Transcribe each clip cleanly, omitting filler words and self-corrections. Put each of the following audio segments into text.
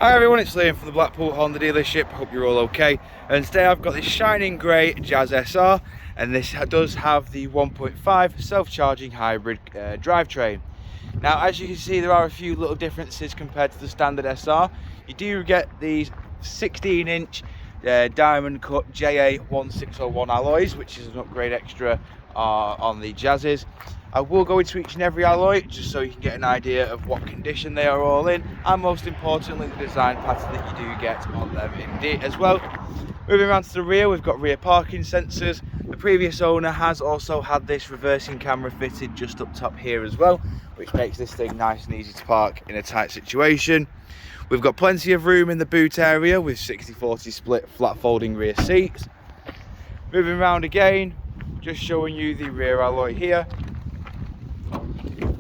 Hi everyone, it's Liam from the Blackpool Honda dealership. Hope you're all okay. And today I've got this shining grey Jazz SR, and this does have the 1.5 self-charging hybrid drivetrain. Now, as you can see, there are a few little differences compared to the standard SR. You do get these 16-inch diamond cut JA1601 alloys, which is an upgrade extra on the Jazzes. I will go into each and every alloy just so you can get an idea of what condition they are all in, and most importantly the design pattern that you do get on them indeed as well. Moving around to the rear, we've got rear parking sensors. The previous owner has also had this reversing camera fitted just up top here as well, which makes this thing nice and easy to park in a tight situation. We've got plenty of room in the boot area with 60/40 split flat folding rear seats. Moving around again, just showing you the rear alloy here.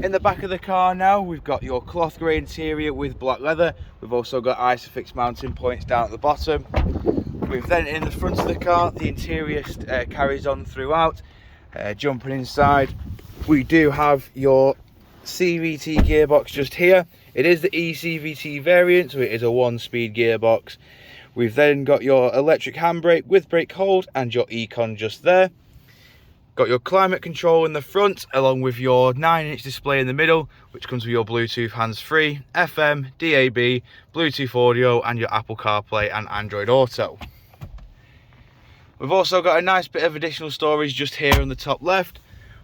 In the back of the car now, we've got your cloth grey interior with black leather. We've also got Isofix mounting points down at the bottom. We've then, in the front of the car, the interior carries on throughout. Jumping inside, we do have your CVT gearbox just here. It is the eCVT variant, so it is a 1-speed gearbox. We've then got your electric handbrake with brake hold and your ECON just there. Got your climate control in the front, along with your 9-inch display in the middle, which comes with your Bluetooth hands-free, FM, DAB, Bluetooth audio, and your Apple CarPlay and Android Auto. We've also got a nice bit of additional storage just here on the top left.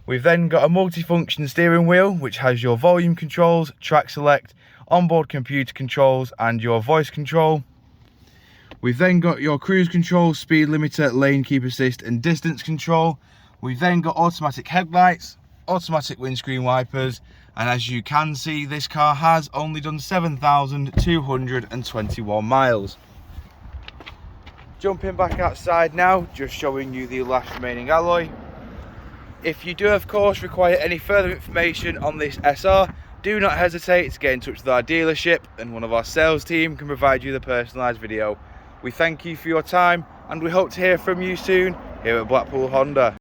We've then got a multi-function steering wheel, which has your volume controls, track select, onboard computer controls, and your voice control. We've then got your cruise control, speed limiter, lane keep assist, and distance control. We've then got automatic headlights, automatic windscreen wipers, and as you can see, this car has only done 7,221 miles. Jumping back outside now, just showing you the last remaining alloy. If you do, of course, require any further information on this SR, do not hesitate to get in touch with our dealership, and one of our sales team can provide you the personalised video. We thank you for your time, and we hope to hear from you soon here at Blackpool Honda.